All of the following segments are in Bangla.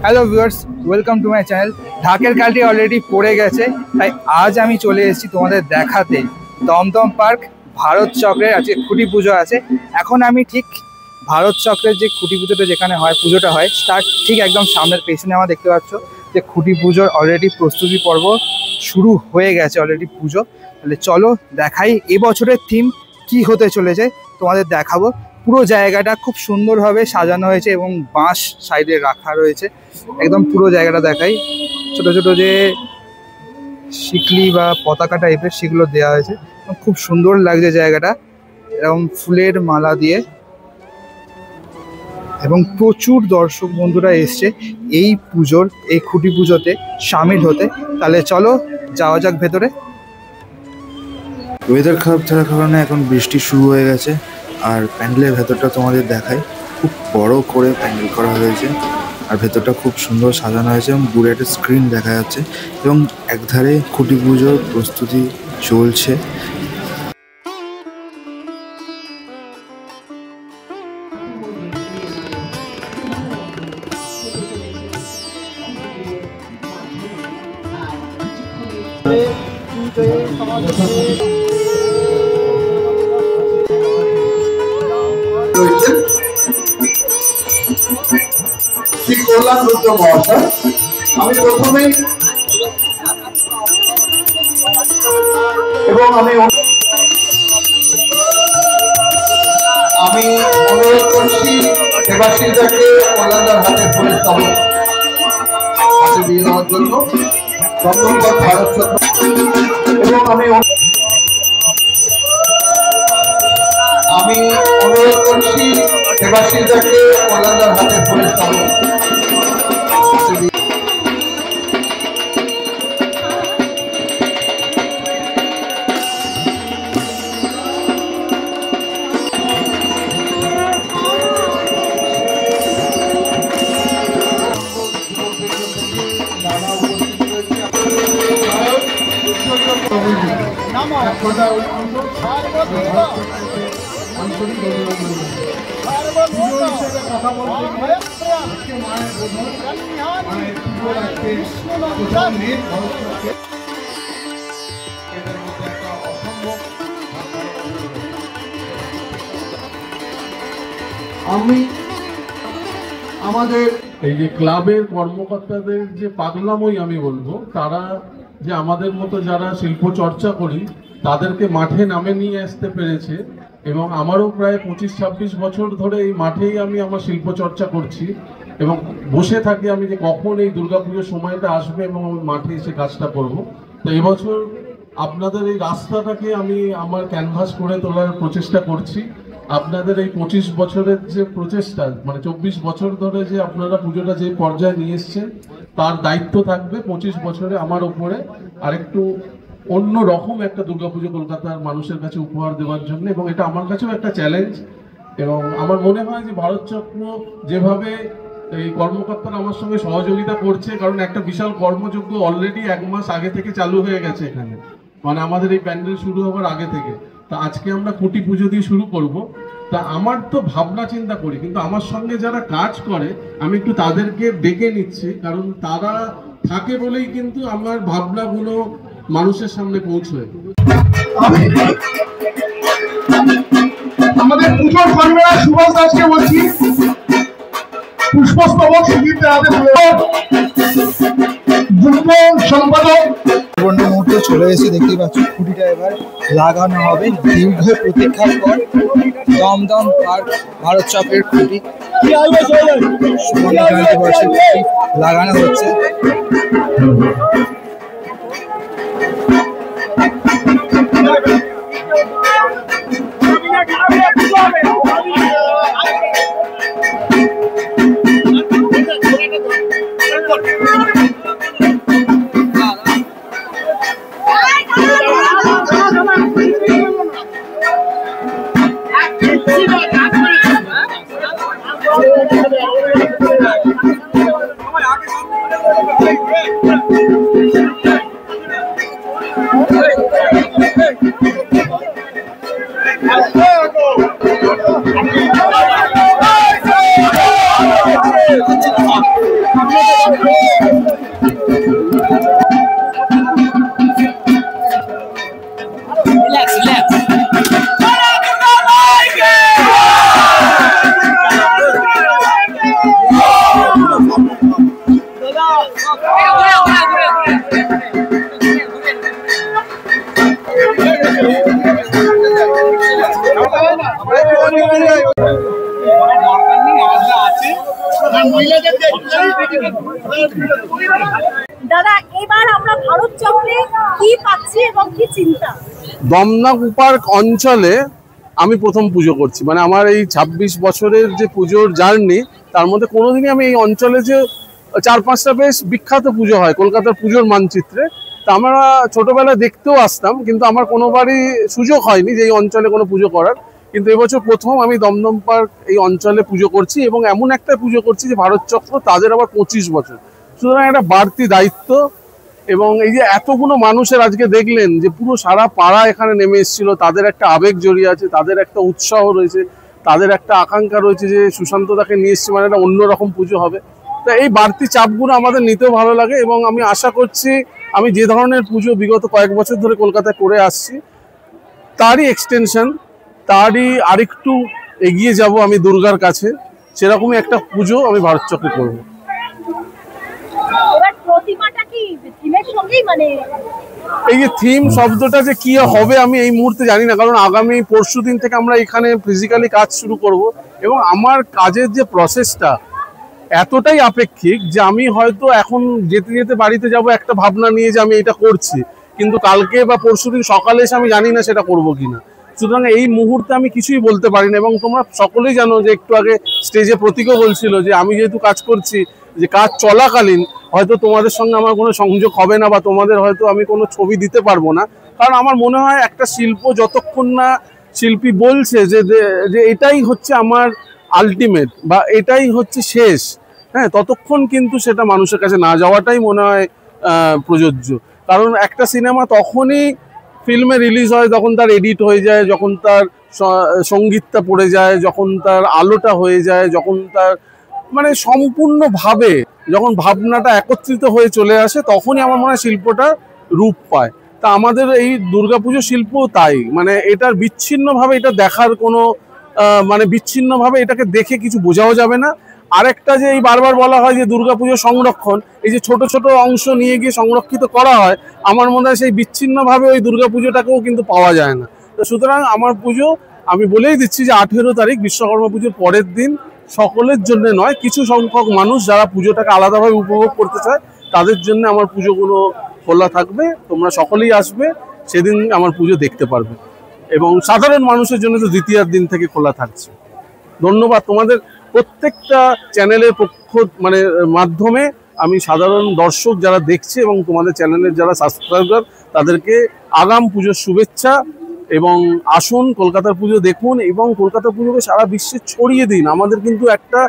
Hello viewers, welcome to my channel. ঢাকের কালটি অলরেডি পড়ে গেছে, তাই আজ আমি চলে এসেছি তোমাদের দেখাতে দমদম পার্ক ভারত চক্রের আজকে খুঁটি পুজো আছে। এখন আমি ঠিক ভারত চক্রের যে খুঁটি পুজোটা যেখানে হয়, পুজোটা হয়, তার ঠিক একদম সামনের পেছনে আমার দেখতে পাচ্ছ যে খুঁটি পুজোর অলরেডি প্রস্তুতি পর্ব শুরু হয়ে গেছে অলরেডি পুজো। তাহলে চলো দেখাই এবছরের থিম কি হতে চলেছে, তোমাদের দেখাবো। পুরো জায়গাটা খুব সুন্দরভাবে সাজানো হয়েছে এবং বাঁশ সাইডে রাখা রয়েছে। একদম পুরো জায়গাটা দেখাই, ছোট ছোট যে শিকলি বা পতাকা টাইপের সেগুলো দেওয়া হয়েছে, খুব সুন্দর লাগছে জায়গাটা এরকম ফুলের মালা দিয়ে। এবং প্রচুর দর্শক বন্ধুরা এসছে এই পুজোর, এই খুঁটি পুজোতে সামিল হতে। তাহলে চলো যাওয়া যাক ভেতরে। ওয়েদার খারাপ থাকার কারণে এখন বৃষ্টি শুরু হয়ে গেছে। আর প্যান্ডেলের ভেতরটা তোমাদের দেখাই, খুব বড় করে প্যান্ডেল করা হয়েছে আর ভেতরটা খুব সুন্দর সাজানো হয়েছে এবং দূরে একটা স্ক্রিন দেখা যাচ্ছে এবং একধারে খুঁটি পুজোর প্রস্তুতি চলছে। শ্রী কল্যাণ রুদ্র মহাশয়, আমি প্রথমেই এবং আমি অনুরোধ করছি দেবাশিসদাকে কল্যাণদার হাতে ফুলের তবে হাতে দিয়ে দেওয়ার জন্য। দমদম ভারত চক্র এবং আমি অনুরোধ করছি দেবাশিসদাকে কল্যাণদার হাতে ফুলের তবে আমি আমাদের এই যে ক্লাবের কর্মকর্তাদের যে পাগলামই আমি বলবো, তারা যে আমাদের মতো যারা শিল্প চর্চা করি তাদেরকে মাঠে নামে নিয়ে আসতে পেরেছে। এবং আমারও প্রায় 25-26 বছর ধরে এই মাঠেই আমি আমার শিল্প চর্চা করছি এবং বসে থাকি আমি যে কখন এই দুর্গাপুজোর সময়টা আসবে এবং আমি মাঠে এসে কাজটা করব। তো এবছর আপনাদের এই রাস্তাটাকে আমি আমার ক্যানভাস করে তোলার প্রচেষ্টা করছি। আপনাদের এই 25 বছরের যে প্রচেষ্টা, মানে 24 বছর ধরে যে আপনারা পুজোটা যে পর্যায়ে নিয়ে এসছেন, তার দায়িত্ব থাকবে 25 বছরে আমার ওপরে আরেকটু অন্য রকম একটা দুর্গাপুজো কলকাতার মানুষের কাছে উপহার দেওয়ার জন্য। এবং এটা আমার কাছেও একটা চ্যালেঞ্জ। এবং আমার মনে হয় যে ভারত চক্র যেভাবে এই কর্মকর্তারা আমার সঙ্গে সহযোগিতা করছে, কারণ একটা বিশাল কর্মযজ্ঞ অলরেডি 1 মাস আগে থেকে চালু হয়ে গেছে এখানে, মানে আমাদের এই প্যান্ডেল শুরু হওয়ার আগে থেকে। তা আজকে আমরা খুঁটি পুজো দিয়ে শুরু করব। তা আমার তো ভাবনা চিন্তা করি, কিন্তু আমার সঙ্গে যারা কাজ করে আমি একটু তাদেরকে ডেকে নিচ্ছি, কারণ তারা থাকে বলেই কিন্তু আমার ভাবনাগুলো মানুষের সামনে পৌঁছয়। আমাদের পুজোর কর্মীরা সুভাষ দাসকে বলছি পুষ্পস্তবক শিল্পীদের হাতে যুগ্ম সম্পাদক। মুহূর্তে চলে এসে দেখতে পাচ্ছ খুঁটিটা এবার লাগানো হবে দীর্ঘ প্রতীক্ষার পর। দমদম পার্ক ভারত চক্রের খুঁটি লাগানো হচ্ছে। দাদা, এবার আমরা ভারত চক্রে কি পাচ্ছি এবং কি চিন্তা? দমদম পার্ক অঞ্চলে আমি প্রথম পুজো করছি, মানে আমার এই 26 বছরের যে পুজোর জার্নি, তার মধ্যে কোনোদিনই আমি এই অঞ্চলে যে 4-5টা বেশ বিখ্যাত পুজো হয় কলকাতার পুজোর মানচিত্রে, তা আমরা ছোটবেলায় দেখতেও আসতাম, কিন্তু আমার কোনোবারই সুযোগ হয়নি যে এই অঞ্চলে কোনো পুজো করার। কিন্তু এবছর প্রথম আমি দমদম পার্ক এই অঞ্চলে পুজো করছি, এবং এমন একটা পুজো করছি যে ভারত চক্র, তাদের আবার 25 বছর, সুতরাং একটা বাড়তি দায়িত্ব। এবং এই যে এতগুলো মানুষের আজকে দেখলেন যে পুরো সারা পাড়া এখানে নেমে এসেছিল, তাদের একটা আবেগ জড়িয়ে আছে, তাদের একটা উৎসাহ রয়েছে, তাদের একটা আকাঙ্ক্ষা রয়েছে যে সুশান্তদাকে নিয়ে এসেছি মানে একটা অন্যরকম পুজো হবে। তা এই বাড়তি চাপগুলো আমাদের নিতেও ভালো লাগে, এবং আমি আশা করছি আমি যে ধরনের পুজো বিগত কয়েক বছর ধরে কলকাতায় করে আসছি, তারই এক্সটেনশন, তারই আরেকটু এগিয়ে যাব আমি দুর্গার কাছে, সেরকমই একটা পুজো আমি ভারত চক্রে করবো। এবার প্রতিমাটা কি থিমের সঙ্গেই, মানে এই যে থিম শব্দটা যে কি হবে আমি এই মুহূর্তে জানি না, কারণ আগামী পরশুদিন থেকে আমরা এখানে ফিজিক্যালি কাজ শুরু করব, এবং আমার কাজের যে প্রসেসটা এতটাই আপেক্ষিক যে আমি হয়তো এখন যেতে যেতে বাড়িতে যাব একটা ভাবনা নিয়ে যে আমি এটা করছি, কিন্তু কালকে বা পরশুদিন সকালে এসে আমি জানি না সেটা করব কিনা। সুতরাং এই মুহূর্তে আমি কিছুই বলতে পারি না, এবং তোমরা সকলেই জানো যে একটু আগে স্টেজে প্রতীকও বলছিল যে আমি যেহেতু কাজ করছি, যে কাজ চলাকালীন হয়তো তোমাদের সঙ্গে আমার কোনো সংযোগ হবে না, বা তোমাদের হয়তো আমি কোনো ছবি দিতে পারবো না, কারণ আমার মনে হয় একটা শিল্প যতক্ষণ না শিল্পী বলছে যে যে এটাই হচ্ছে আমার আলটিমেট বা এটাই হচ্ছে শেষ, হ্যাঁ, ততক্ষণ কিন্তু সেটা মানুষের কাছে না যাওয়াটাই মনে হয় প্রযোজ্য। কারণ একটা সিনেমা তখনই ফিল্মে রিলিজ হয় যখন তার এডিট হয়ে যায়, যখন তার সঙ্গীতটা পড়ে যায়, যখন তার আলোটা হয়ে যায়, যখন তার মানে সম্পূর্ণভাবে যখন ভাবনাটা একত্রিত হয়ে চলে আসে, তখনই আমার মনে হয় শিল্পটা রূপ পায়। তা আমাদের এই দুর্গাপুজো শিল্প তাই, মানে এটার বিচ্ছিন্নভাবে এটা দেখার কোনো মানে বিচ্ছিন্নভাবে এটাকে দেখে কিছু বোঝাও যাবে না। আরেকটা যে এই বারবার বলা হয় যে দুর্গাপুজো সংরক্ষণ, এই যে ছোট ছোট অংশ নিয়ে গিয়ে সংরক্ষিত করা হয়, আমার মনে হয় সেই বিচ্ছিন্নভাবে ওই দুর্গাপুজোটাকেও কিন্তু পাওয়া যায় না। তো সুতরাং আমার পুজো আমি বলেই দিচ্ছি যে 18 তারিখ বিশ্বকর্মা পুজোর পরের দিন সকলের জন্য নয়, কিছু সংখ্যক মানুষ যারা পুজোটাকে আলাদাভাবে উপভোগ করতে চায় তাদের জন্য আমার পুজোগুলো খোলা থাকবে। তোমরা সকলেই আসবে, সেদিন আমার পুজো দেখতে পারবে, এবং সাধারণ মানুষের জন্য তো দ্বিতীয়ার দিন থেকে খোলা থাকছে। ধন্যবাদ তোমাদের প্রত্যেকটা চ্যানেলের মানে মাধ্যমে আমি সাধারণ দর্শক যারা দেখছে এবং তোমাদের চ্যানেলের যারা সাবস্ক্রাইবার তাদেরকে আগাম পুজোর শুভেচ্ছা, এবং আসুন কলকাতার পুজো দেখুন এবং কলকাতার পুজোকে সারা বিশ্বে ছড়িয়ে দিন। আমাদের কিন্তু একটা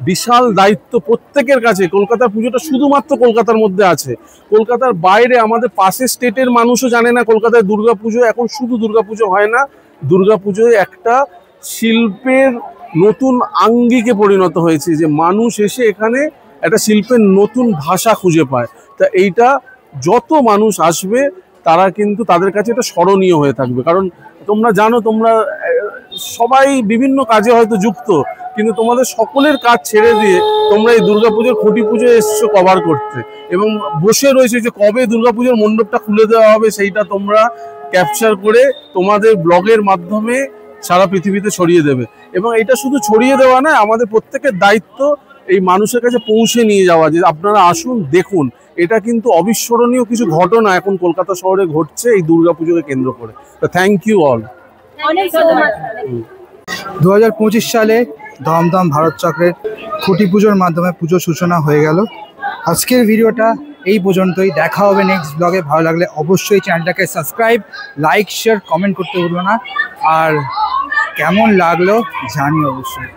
বিশাল দায়িত্ব প্রত্যেকের কাছে। কলকাতার পুজোটা শুধুমাত্র কলকাতার মধ্যে আছে, কলকাতার বাইরে আমাদের পাশের স্টেটের মানুষও জানে না কলকাতায় দুর্গাপুজো। এখন শুধু দুর্গাপুজো হয় না, দুর্গাপুজোয় একটা শিল্পের নতুন আঙ্গিকে পরিণত হয়েছে, যে মানুষ এসে এখানে একটা শিল্পের নতুন ভাষা খুঁজে পায়। তা এইটা যত মানুষ আসবে তারা কিন্তু তাদের কাছে এটা স্মরণীয় হয়ে থাকবে। কারণ তোমরা জানো, তোমরা সবাই বিভিন্ন কাজে হয়তো যুক্ত, কিন্তু তোমাদের সকলের কাজ ছেড়ে দিয়ে তোমরা এই দুর্গাপুজোর খুঁটি পুজো এসছো কভার করতে, এবং বসে রয়েছে যে কবে দুর্গাপুজোর মণ্ডপটা খুলে দেওয়া হবে সেইটা তোমরা ক্যাপচার করে তোমাদের ব্লগের মাধ্যমে সারা পৃথিবীতে ছড়িয়ে দেবে। এবং এটা শুধু ছড়িয়ে দেওয়া নয়, আমাদের প্রত্যেকের দায়িত্ব এই মানুষের কাছে পৌঁছে নিয়ে যাওয়া, যে আপনারা আসুন দেখুন এটা কিন্তু অবিস্মরণীয় কিছু ঘটনা এখন কলকাতা শহরে ঘটছে এই দুর্গাপুজোকে কেন্দ্র করে। তো থ্যাংক ইউ অল। অনেক ধন্যবাদ। 2025 সালে দমদম ভারত চক্রের খুঁটি পুজোর মাধ্যমে পুজোর সূচনা হয়ে গেল। আজকের ভিডিওটা এই পর্যন্তই, দেখা হবে নেক্সট ব্লগে। ভালো লাগলে অবশ্যই চ্যানেলটাকে সাবস্ক্রাইব, লাইক, শেয়ার, কমেন্ট করতে ভুলো না। আর কেমন লাগলো জানিও অবশ্যই।